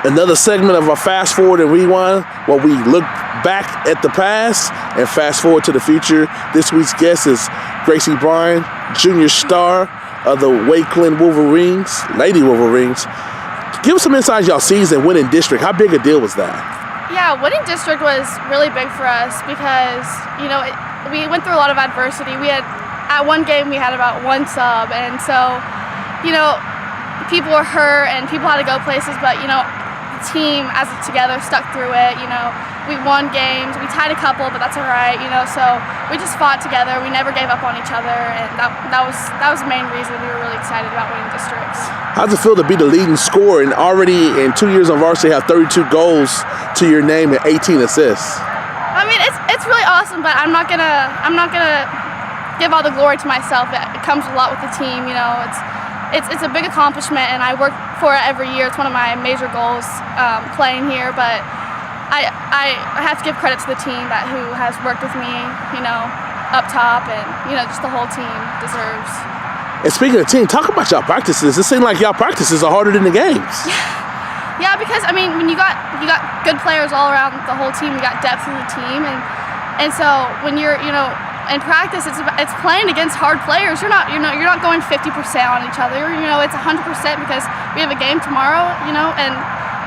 Another segment of our Fast Forward and Rewind, where we look back at the past and fast forward to the future. This week's guest is Gracie Brian, junior star of the Wakeland Wolverines, Lady Wolverines. Give us some insight on y'all season, winning district. How big a deal was that? Yeah, winning district was really big for us because, we went through a lot of adversity. At one game, we had about one sub, and so, people were hurt and people had to go places, but, the team as together stuck through it. We won games, we tied a couple, but that's all right, so we just fought together. We never gave up on each other, and that was the main reason we were really excited about winning districts. How's it feel to be the leading scorer and already in 2 years on varsity have 32 goals to your name and 18 assists? I mean, it's really awesome, but I'm not gonna give all the glory to myself. It comes a lot with the team. It's a big accomplishment, and I work for it every year. It's one of my major goals playing here, but I have to give credit to the team who has worked with me, up top, and just the whole team deserves. And speaking of team, talk about y'all practices. It seems like y'all practices are harder than the games. Yeah, because when you got good players all around the whole team, you got depth in the team, and so when you're in practice, it's playing against hard players. You're not going 50% on each other. It's 100% because we have a game tomorrow. And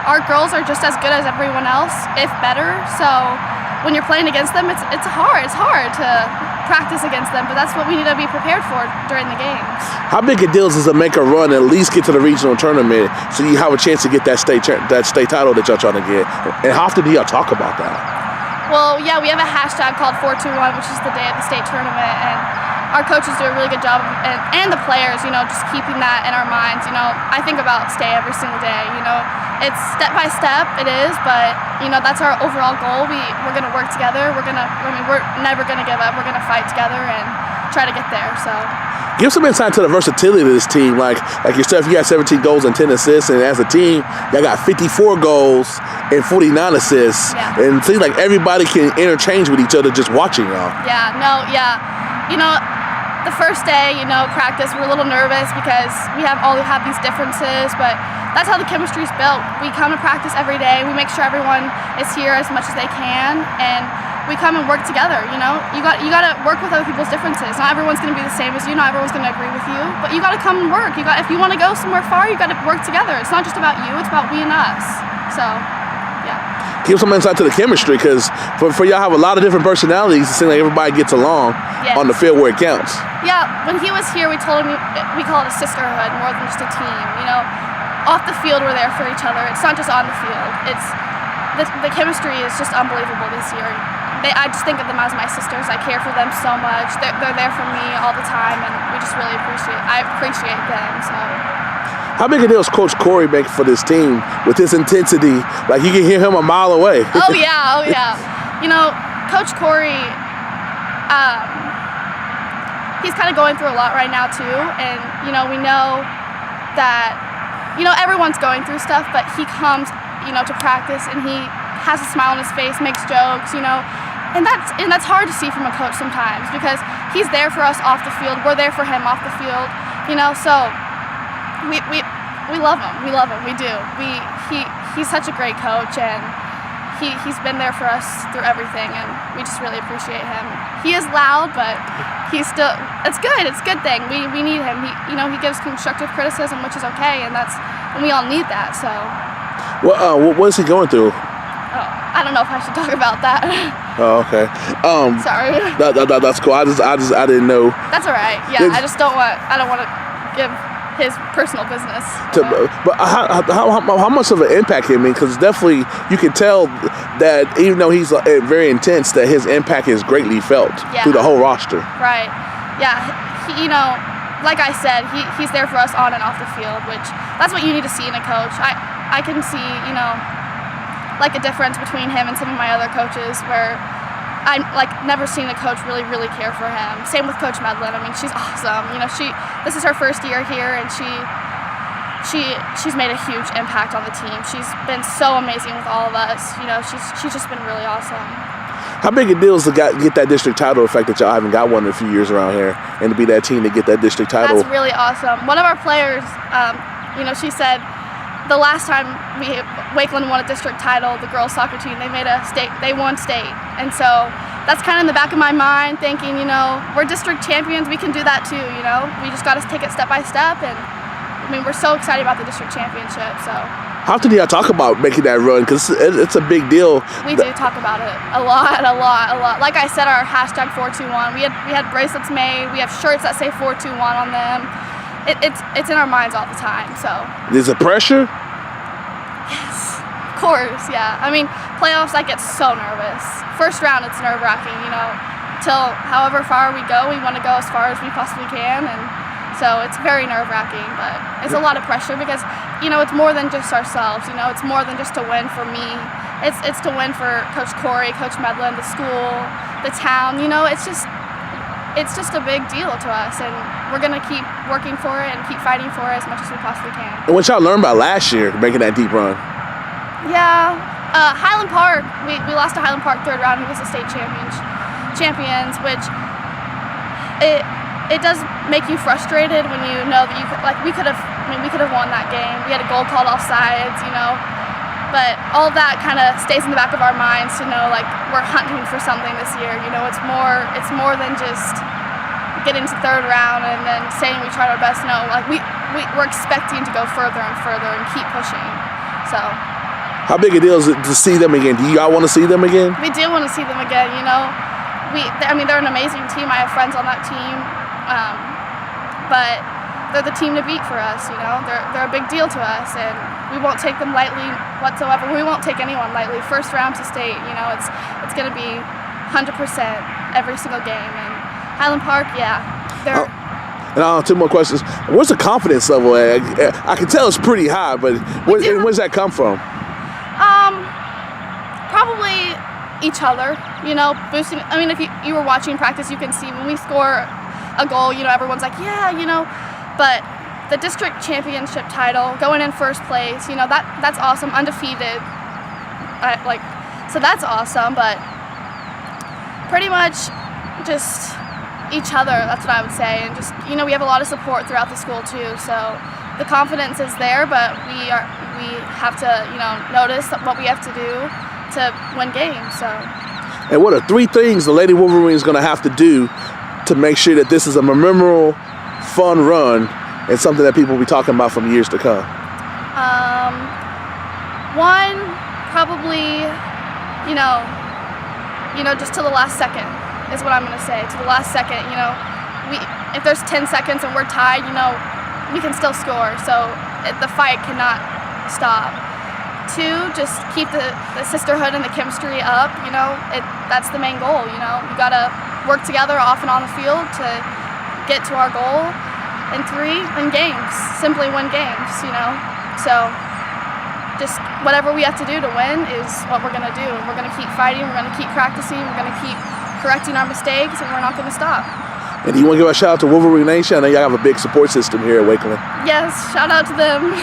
our girls are just as good as everyone else, if better. So when you're playing against them, it's hard. It's hard to practice against them, but that's what we need to be prepared for during the games. How big a deal is it to make a run and at least get to the regional tournament so you have a chance to get that state title that y'all trying to get? And how often do y'all talk about that? Well, yeah, we have a hashtag called 421, which is the day of the state tournament, and our coaches do a really good job, and the players, just keeping that in our minds. I think about state every single day. It's step by step, it is, but that's our overall goal. We're gonna work together. We're never gonna give up. We're gonna fight together and try to get there. So. Give some insight to the versatility of this team. Like yourself, you got 17 goals and 10 assists, and as a team, y'all got 54 goals and 49 assists. Yeah. And it seems like everybody can interchange with each other just watching y'all. The first day, practice, we're a little nervous because we all have these differences, but that's how the chemistry is built. We come to practice every day. We make sure everyone is here as much as they can, and we come and work together. You got to work with other people's differences. Not everyone's going to be the same as you. Not everyone's going to agree with you, but you got to come and work. If you want to go somewhere far, you got to work together. It's not just about you. It's about we and us. So. Give some insight to the chemistry, because for y'all have a lot of different personalities. It seems like everybody gets along on the field where it counts. Yeah, when he was here, we told him we call it a sisterhood more than just a team. Off the field, we're there for each other. It's not just on the field. It's the chemistry is just unbelievable this year. I just think of them as my sisters. I care for them so much. They're there for me all the time, and we just really appreciate them. So. How big a deal is Coach Corey making for this team with his intensity? Like, you can hear him a mile away. Oh yeah. Coach Corey, he's kind of going through a lot right now too, and we know that everyone's going through stuff, but he comes to practice and he has a smile on his face, makes jokes, and that's hard to see from a coach sometimes because he's there for us off the field, we're there for him off the field, so. We love him. We do. He's such a great coach, and he's been there for us through everything, and we just really appreciate him. He is loud, but he's still. It's good. It's a good thing. We need him. He gives constructive criticism, which is okay, and we all need that. So. What is he going through? Oh, I don't know if I should talk about that. Oh, okay. Sorry. That's cool. I didn't know. That's all right. Yeah, I don't want to give his personal business. But how much of an impact he made? Because definitely you can tell that even though he's very intense, that his impact is greatly felt through the whole roster. Right. Yeah. Like I said, he's there for us on and off the field, which that's what you need to see in a coach. I can see like a difference between him and some of my other coaches where I'm never seen a coach really care for him. Same with Coach Medlin. I mean, she's awesome. This is her first year here, and she's made a huge impact on the team. She's been so amazing with all of us. She's just been really awesome. How big a deal is to get that district title? The fact that y'all haven't got one in a few years around here, and to be that team to get that district title. That's really awesome. One of our players, she said, the last time Wakeland won a district title, the girls soccer team, they won state. And so that's kind of in the back of my mind, thinking, you know, we're district champions, we can do that too, you know. We just got to take it step by step, and I mean, we're so excited about the district championship, so. How often do y'all talk about making that run? Because it's a big deal. We do talk about it a lot. Like I said, our hashtag 421. We had bracelets made. We have shirts that say 421 on them. It's in our minds all the time. So. Is it pressure? Yes, of course. Yeah. I mean, playoffs, I get so nervous. First round, it's nerve-wracking. You know, till however far we go, we want to go as far as we possibly can, and so it's very nerve-wracking. But it's a lot of pressure because, you know, it's more than just ourselves. You know, it's more than just to win for me. It's to win for Coach Corey, Coach Medlin, the school, the town. You know, it's just a big deal to us, and we're gonna keep working for it and keep fighting for it as much as we possibly can. And what y'all learned about last year, making that deep run? Yeah, Highland Park. We lost to Highland Park third round, who was the state champions, which it does make you frustrated when you know that we could have won that game. We had a goal called off sides, you know, but all that kind of stays in the back of our minds to know, like, we're hunting for something this year. You know, it's more than just getting to third round and then saying we tried our best. No, like we're expecting to go further and further and keep pushing. So. How big a deal is it to see them again? Do y'all want to see them again? We do want to see them again. You know, I mean, they're an amazing team. I have friends on that team. But they're the team to beat for us, you know. They're a big deal to us, and we won't take them lightly whatsoever. We won't take anyone lightly. First round to state, you know, it's going to be 100% every single game. And Highland Park, yeah, they're. And two more questions. What's the confidence level at? I can tell it's pretty high, but where's that come from? Probably each other, you know, boosting. I mean, if you were watching practice, you can see when we score a goal, you know, everyone's like, yeah, you know, but the district championship title, going in first place, you know, that's awesome, undefeated, so that's awesome, but pretty much just each other, that's what I would say, and just, you know, we have a lot of support throughout the school too, so the confidence is there, but we have to, you know, notice what we have to do to win games, so. And what are 3 things the Lady Wolverines going to have to do to make sure that this is a memorable, fun run and something that people will be talking about from years to come? One, probably, you know, just to the last second is what I'm going to say. To the last second, you know, if there's 10 seconds and we're tied, you know, we can still score. So the fight cannot stop. 2, just keep the sisterhood and the chemistry up. You know, that's the main goal. You know, you gotta work together off and on the field to get to our goal. And 3, win games. Simply win games. You know, so just whatever we have to do to win is what we're gonna do. And we're gonna keep fighting. We're gonna keep practicing. We're gonna keep correcting our mistakes, and we're not gonna stop. And do you want to give a shout out to Wolverine Nation? I know y'all have a big support system here at Wakeland. Yes, shout out to them.